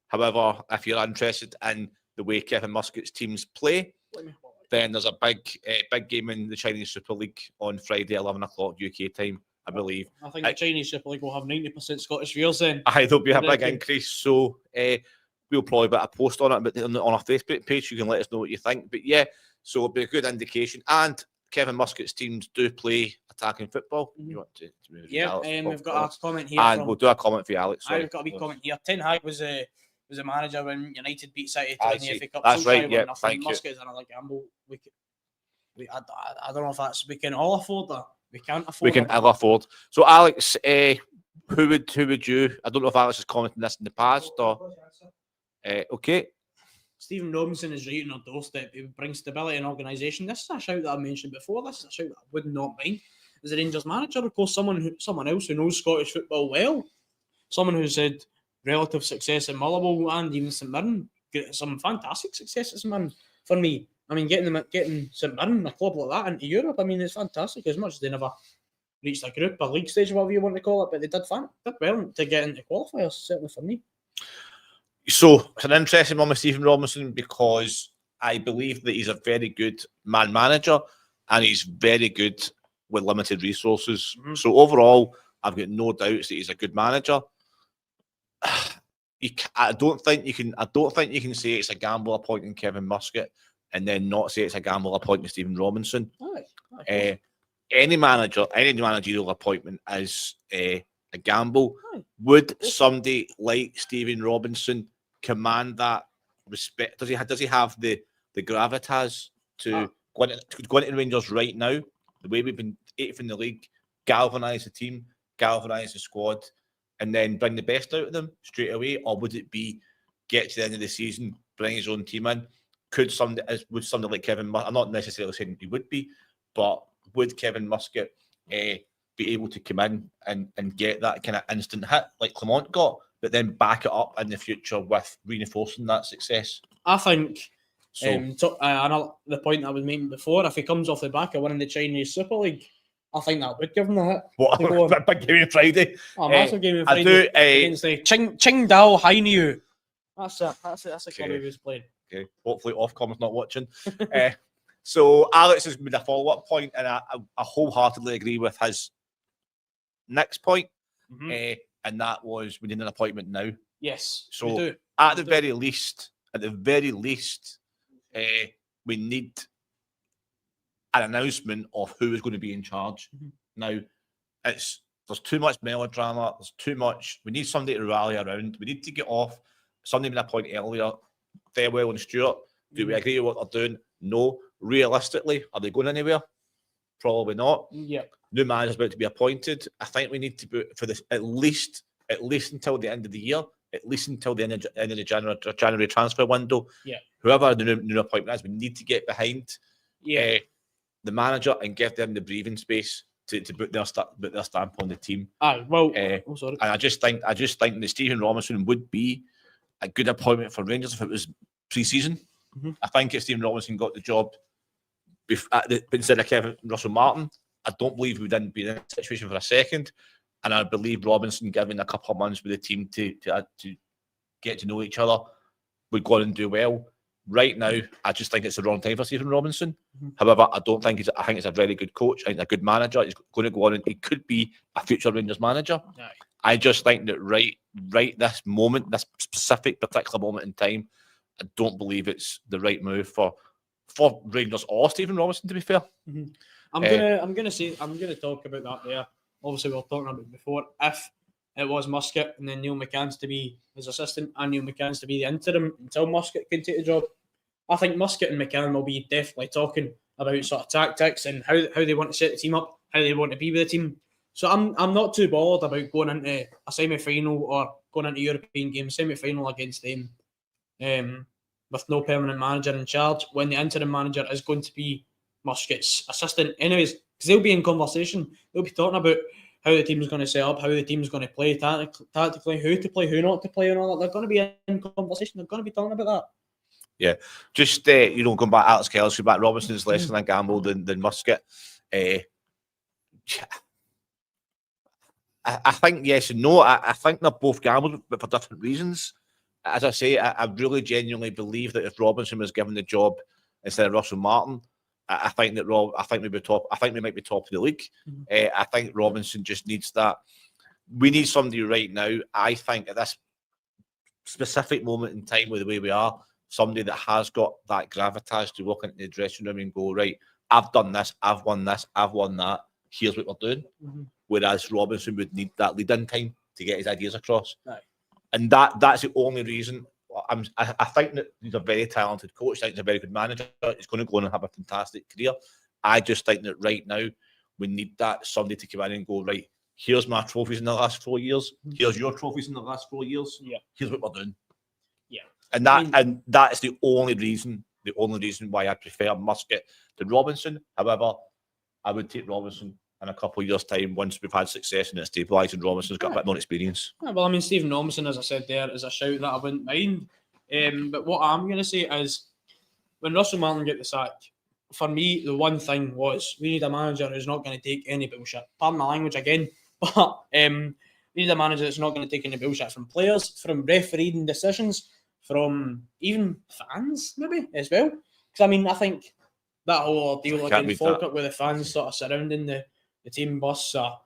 However, if you're interested in the way Kevin Muscat's teams play, then there's a big game in the Chinese Super League on Friday, 11 o'clock UK time, I believe. I think the Chinese Super League will have 90% Scottish viewers then. There'll be a big increase. So we'll probably put a post on it, but on our Facebook page, you can let us know what you think. But yeah, so it'll be a good indication. And Kevin Muscat's teams do play attacking football. You want to we've got a comment here. And we'll do a comment for you, Alex. I've got a wee comment here. Ten Hag was a manager when United beat City to win the FA Cup. That's right, yeah. Thank you. Muscat is another gamble. I don't know if we can all afford that. We can't afford. We can ill afford. So, Alex, who would you? I don't know if Alex has commented this in the past or. Okay. Steven Robinson is right on our doorstep. He brings stability and organisation. This is a shout that I mentioned before. This is a shout that I would not mind as a Rangers manager. Of course, someone else who knows Scottish football well, someone who's had relative success in Motherwell and even St Mirren, some fantastic success at St Mirren for me. I mean, getting St Mirren, a club like that, into Europe, I mean, it's fantastic. As much as they never reached a group, a league stage, whatever you want to call it, but they did well to get into qualifiers, certainly for me. So it's an interesting one with Steven Robinson because I believe that he's a very good man manager and he's very good with limited resources. Mm-hmm. So overall, I've got no doubts that he's a good manager. I don't think you can say it's a gamble appointing Kevin Muscat and then not say it's a gamble appointing Steven Robinson. Any managerial appointment is a gamble. Would somebody like Steven Robinson command that respect? Does he have the gravitas to go into Rangers right now? The way we've been 8th in the league, galvanise the team, galvanise the squad, and then bring the best out of them straight away? Or would it be get to the end of the season, bring his own team in? Would somebody like Kevin Muscat, I'm not necessarily saying he would be, but would Kevin Muscat be able to come in and get that kind of instant hit like Clement got, but then back it up in the future with reinforcing that success? I think the point I was making before, if he comes off the back of winning the Chinese Super League, I think that would give him the hit. What? Big game on Friday. Massive game on Friday against the Qingdao Hainiu. That's a club he was playing. Okay. Hopefully Ofcom's not watching. So Alex has made a follow-up point, and I wholeheartedly agree with his next point. Mm-hmm. And that was we need an appointment now. Yes. So we do. At the very least, we need an announcement of who is going to be in charge. Mm-hmm. Now, there's too much melodrama. There's too much. We need somebody to rally around. We need to get off. Somebody made a point earlier. Farewell and Stewart. Do we agree with what they're doing? No. Realistically, are they going anywhere? Probably not. Yep. New manager's about to be appointed. I think we need to be for this at least until the end of the year, at least until the end of the January transfer window. Yeah. Whoever the new appointment is, we need to get behind the manager and give them the breathing space to put their stamp on the team. Sorry. And I just think that Steven Robinson would be a good appointment for Rangers if it was pre-season. Mm-hmm. I think if Steven Robinson got the job instead of Kevin Russell Martin, I don't believe we didn't be in that situation for a second. And I believe Robinson, given a couple of months with the team to get to know each other, would go on and do well. Right now, I just think it's the wrong time for Steven Robinson. Mm-hmm. However, I think he's a very good coach. I think he's a good manager. He's going to go on and he could be a future Rangers manager. Aye. I just think that right this moment, this particular moment in time, I don't believe it's the right move for Rangers or Steven Robinson, to be fair. Mm-hmm. I'm gonna talk about that there. Obviously, we were talking about it before. If it was Muscat and then Neil McCann's to be his assistant and Neil McCann's to be the interim until Muscat can take the job, I think Muscat and McCann will be definitely talking about sort of tactics and how they want to set the team up, how they want to be with the team. So I'm not too bothered about going into a semi-final or going into European games, semi-final against them with no permanent manager in charge when the interim manager is going to be Muscat's assistant anyways, because they'll be in conversation. They'll be talking about how the team's going to set up, how the team's going to play tactically, who to play, who not to play, and all that. They're going to be in conversation. They're going to be talking about that. Yeah, just going back, Alex Kelly's going back. Robinson's less than a gamble than Muscat. I think yes and no. I think they're both gambled, but for different reasons. As I say, I really genuinely believe that if Robinson was given the job instead of Russell Martin, I think we might be top of the league. I think Robinson just needs that. We need somebody right now. I think at this specific moment in time, with the way we are, somebody that has got that gravitas to walk into the dressing room and go, right, I've done this, I've won this, I've won that. Here's what we're doing. Whereas Robinson would need that lead-in time to get his ideas across. Right. And that's the only reason. I think that he's a very talented coach. I think he's a very good manager. He's going to go on and have a fantastic career. I just think that right now we need that somebody to come in and go, right, here's my trophies in the last 4 years. Here's your trophies in the last 4 years. Yeah. Here's what we're doing. Yeah. And that is the only reason why I prefer Muscat to Robinson. However, I would take Robinson in a couple of years' time once we've had success and it's stabilised and Robinson's got a bit more experience. Yeah, well, I mean, Stephen Robinson, as I said there, is a shout that I wouldn't mind. But what I'm going to say is, when Russell Martin got the sack, for me, the one thing was we need a manager who's not going to take any bullshit. Pardon my language again, but we need a manager that's not going to take any bullshit from players, from refereeing decisions, from even fans, maybe, as well. Because, I mean, I think that whole ordeal again, folk up with the fans sort of surrounding the team bus or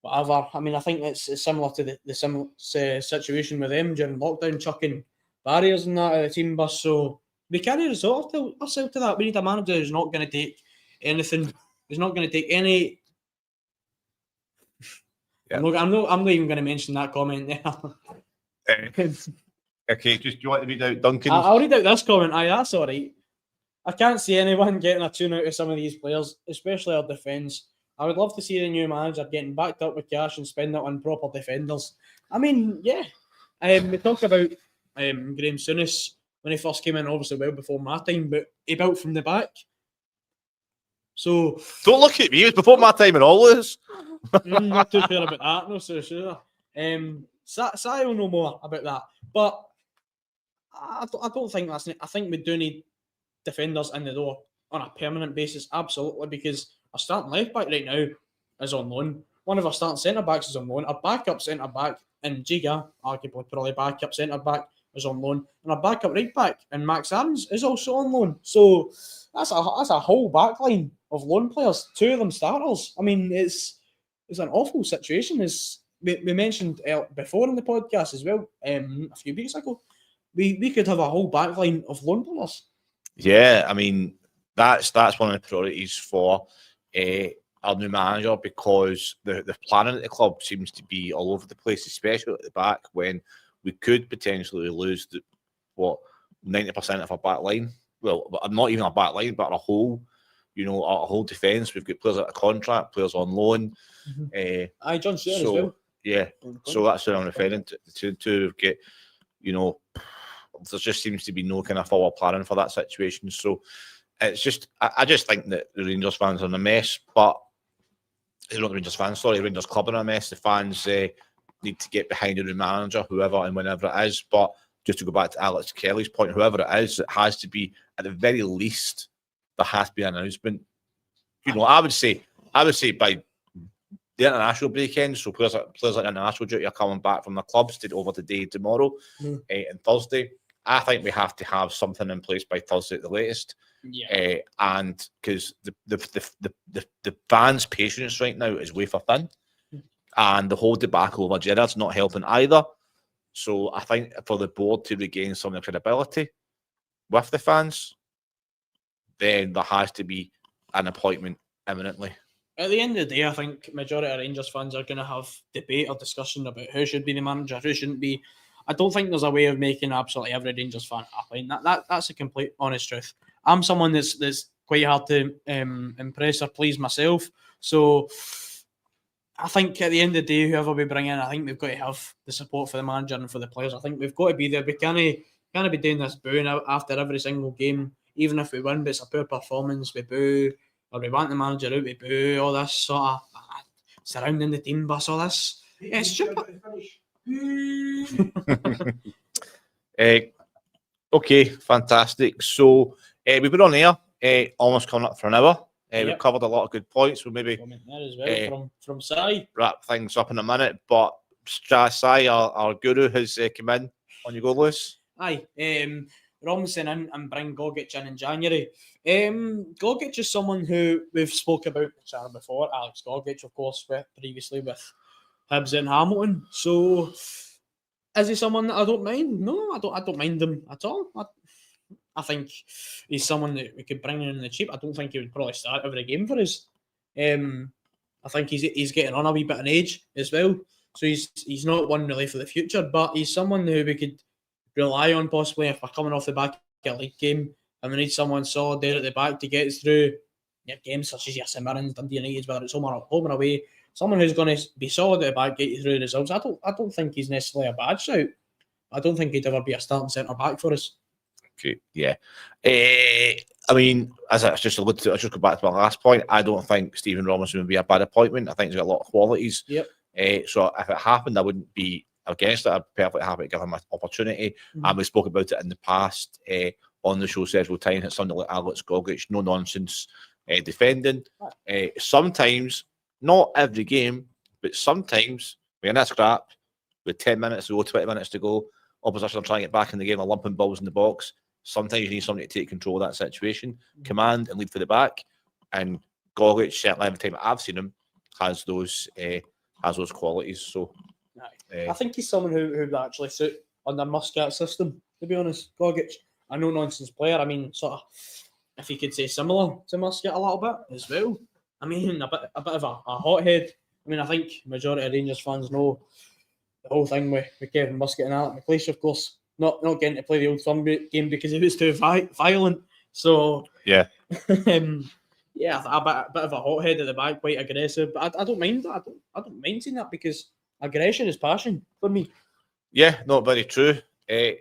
whatever. I mean, I think it's similar to the similar situation with them during lockdown, chucking barriers and that at the team bus. So we can't resort ourselves to that. We need a manager who's not going to take anything. Who's not going to take any. Yeah. I'm not even going to mention that comment there. Okay, do you want to read out Duncan's? I'll read out this comment. Aye, that's all right. I can't see anyone getting a tune out of some of these players, especially our defence. I would love to see the new manager getting backed up with cash and spending it on proper defenders. I mean, yeah. We talked about Graham Souness when he first came in, obviously well before my time, but he built from the back. So don't look at me. It was before my time and all this. Not too sure about that. No, so sure. Sai will know more about that, but I don't think that's it. I think we do need defenders in the door on a permanent basis, absolutely, because our starting left back right now is on loan. One of our starting centre backs is on loan. Our backup centre back in Giga, arguably probably backup centre back, is on loan, and our backup right back in Max Aarons is also on loan. So that's a whole back line of loan players. 2 of them starters. I mean, it's an awful situation. As we mentioned before in the podcast as well, a few weeks ago, we could have a whole back line of loan players. Yeah, I mean, that's one of the priorities for our new manager, because the planning at the club seems to be all over the place, especially at the back, when we could potentially lose 90% of our back line. Well, not even our back line, but our whole defence. We've got players out of contract, players on loan. John Stewart as well. Yeah, so that's what I'm referring to get, there just seems to be no kind of forward planning for that situation. So it's just, I just think that the Rangers fans are in a mess, but not the Rangers fans, sorry, Rangers club are in a mess. The fans need to get behind the new manager, whoever and whenever it is. But just to go back to Alex Kelly's point, whoever it is, it has to be, at the very least, there has to be an announcement. I would say by the international break-end, so players like international duty are coming back from the clubs over today, tomorrow, and Thursday. I think we have to have something in place by Thursday at the latest. Yeah. And because the fans' patience right now is wafer thin, and the whole debacle over Gerrard's not helping either. So I think for the board to regain some of the credibility with the fans, then there has to be an appointment imminently. At the end of the day, I think majority of Rangers fans are going to have debate or discussion about who should be the manager, who shouldn't be. I don't think there's a way of making absolutely every Rangers fan happy. That's a complete honest truth. I'm someone that's quite hard to impress or please myself. So I think at the end of the day, whoever we bring in, I think we've got to have the support for the manager and for the players. I think we've got to be there. We can't be doing this booing out after every single game, even if we win, but it's a poor performance. We boo, or we want the manager out, we boo, all this sort of. surrounding the team bus, all this. Yeah, it's stupid. Okay, fantastic. So we've been on air almost coming up for an hour. We've covered a lot of good points. We'll maybe There as well, from Sai. wrap things up in a minute. But Sai, our guru, has come in. On you go, Lewis. Aye, Robinson in and bring Gogic in January. Gogic is someone who we've spoke about the channel before. Alex Gogic, of course, previously with Hibs and Hamilton. So, is he someone that I don't mind? No, I don't mind him at all. I think he's someone that we could bring in the cheap. I don't think he would probably start every game for us. I think he's getting on a wee bit in age as well. So he's not one really for the future, but he's someone who we could rely on possibly if we're coming off the back of a league game and we need someone solid there at the back to get us through games such as your St Mirren's, Dundee United, whether it's home or away. Someone who's going to be solid at the back, get you through the results. I don't think he's necessarily a bad shout. I don't think he'd ever be a starting centre back for us. Okay, yeah. I mean, as I just alluded to, I just go back to my last point. I don't think Stephen Robinson would be a bad appointment. I think he's got a lot of qualities. Yep. So if it happened, I wouldn't be against it. I'd be perfectly happy to give him an opportunity. And we spoke about it in the past on the show several times. It's something like Alex Gogic, no nonsense defending. Sometimes, not every game, but sometimes we're in a scrap with 10 minutes to go, 20 minutes to go. Opposition are trying to get back in the game, are lumping balls in the box. Sometimes you need somebody to take control of that situation, command and lead for the back. And Gogic, certainly every time I've seen him, has those qualities. So I think he's someone who would actually suit on the Muscat system, to be honest. Gogic, a no-nonsense player. I mean, sort of, if you could say similar to Muscat a little bit as well. I mean, a bit of a hothead. I mean, I think majority of Rangers fans know the whole thing with Kevin Muscat and Alec McLeish, of course, not getting to play the Old Firm game because he was too violent. So yeah, a bit of a hothead at the back, quite aggressive. But I don't mind that. I don't mind seeing that because aggression is passion for me. Yeah, not very true.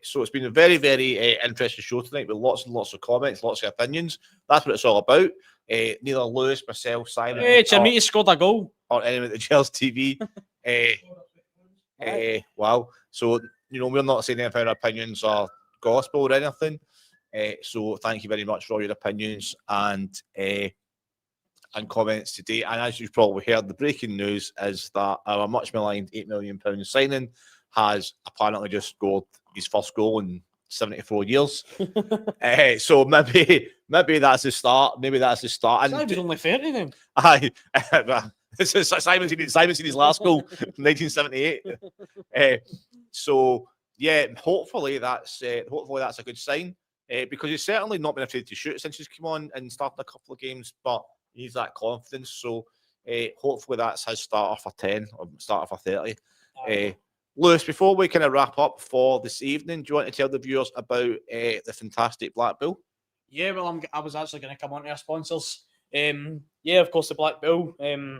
So it's been a very, very interesting show tonight with lots and lots of comments, lots of opinions. That's what it's all about. Neither Lewis, myself, Simon, Chimiti scored a goal, or anyone at the Gers TV. Wow. So we're not saying anything. Our opinions are gospel or anything. So thank you very much for all your opinions and comments today. And as you've probably heard, the breaking news is that our much maligned £8 million signing has apparently just scored his first goal in 74 years. So maybe that's the start. Maybe that's the start. And Simon's only 30 then. Aye. Simon's seen his last goal in 1978. So yeah, hopefully that's a good sign because he's certainly not been afraid to shoot since he's come on and started a couple of games, but he needs that confidence. So hopefully that's his starter for 10 or starter for 30. Lewis, before we kind of wrap up for this evening, do you want to tell the viewers about the fantastic Black Bull? Yeah, well, I was actually going to come on to our sponsors. Yeah, of course, the Black Bull, a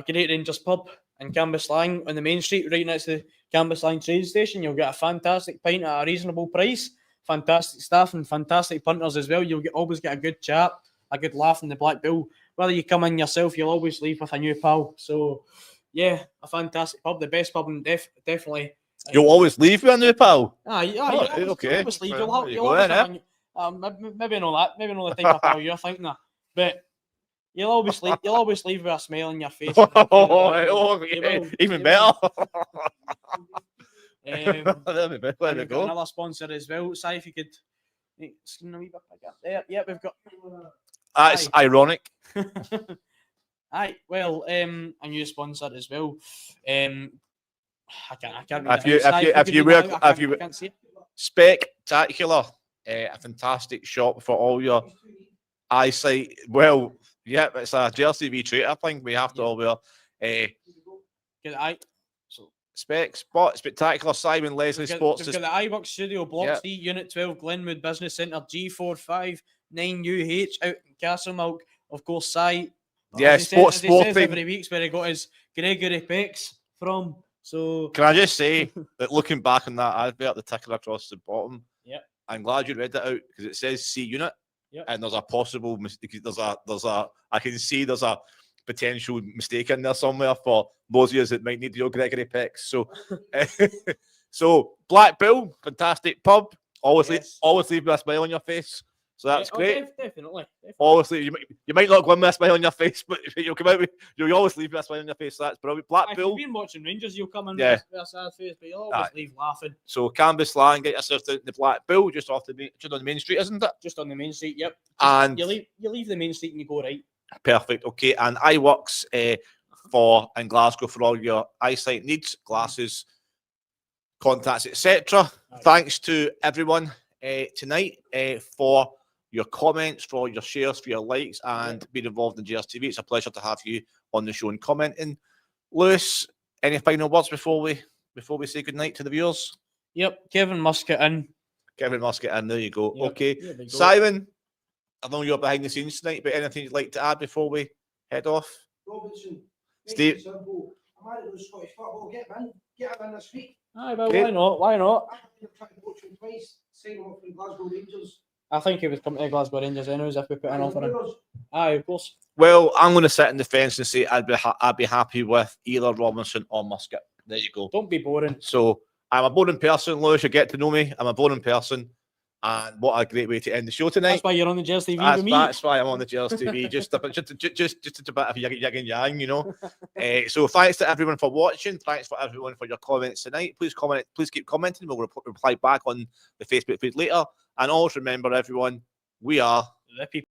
great Rangers pub in Cambuslang on the main street, right next to the Cambuslang train station. You'll get a fantastic pint at a reasonable price, fantastic staff and fantastic punters as well. You'll always get a good chat, a good laugh in the Black Bull. Whether you come in yourself, you'll always leave with a new pal. So, yeah, a fantastic pub, the best pub, and definitely. You'll always leave with a new pal? Yeah, okay. Always leave. You'll maybe not that. Maybe not the type of pal you're thinking of. But you'll always leave with a smile on your face. Even better. There we go. Another sponsor as well. See if you could. There. Yeah, we've got. It's ironic. Aye, well, a new sponsor as well. I can't. If you spectacular, a fantastic shop for all your eyesight. Well, yeah, it's a Gers TV trait. I think we have to all wear. Spectacular. Simon Leslie Sports. We've got the iBox Studio Block C, Unit 12, Glenwood Business Centre, G459UH out in Castlemilk. Of course, Si. Yeah, sporting. Every week's where he got his Gregory Pecs from. So can I just say that looking back on that advert, the ticker across the bottom, I'm glad you read that out because it says C Unit, and there's a possible mistake. I can see there's a potential mistake in there somewhere for those of us that might need your Gregory picks. So, so Black Bull, fantastic pub. Always leave with a smile on your face. So that's great. Definitely. Always leave, you might not go in with a smile on your face, but you'll come out with, you'll always leave with a smile on your face. So that's brilliant. Black Bull. If you've been watching Rangers, you'll come in with a sad face, but you'll always leave laughing. So Canvas Land, get yourself down to the Black Bull, just on the main street, isn't it? Just on the main street, yep. And you leave the main street and you go right. Perfect. Okay, and iWorks for in Glasgow for all your eyesight needs, glasses, contacts, etc. Thanks to everyone tonight for your comments, for your shares, for your likes, and being involved in Gers TV. It's a pleasure to have you on the show and commenting. Lewis, any final words before we say goodnight to the viewers? Yep, Kevin Muscat in. Kevin Muscat in. There you go. Yep, okay, go. Simon, I know you're behind the scenes tonight, but anything you'd like to add before we head off? Robinson, Steve, simple. I'm out of Scottish football. Get him in this week. Aye, well, why not? Why not? I've tried to coach him twice. Sign him up from Glasgow Rangers. I think he would come to Glasgow Rangers anyways if we put an offer in. Aye, of course. well, I'm going to sit in the fence and say I'd be happy with either Robinson or Muscat. There you go. Don't be boring. So I'm a boring person, Lewis. You get to know me. I'm a boring person. And what a great way to end the show tonight. That's why you're on the Gers TV with me. That's why I'm on the Gers TV. just a bit of yin and yang, you know. So thanks to everyone for watching. Thanks for everyone for your comments tonight. Please comment. Please keep commenting. We'll reply back on the Facebook page later. And always remember, everyone, we are the people.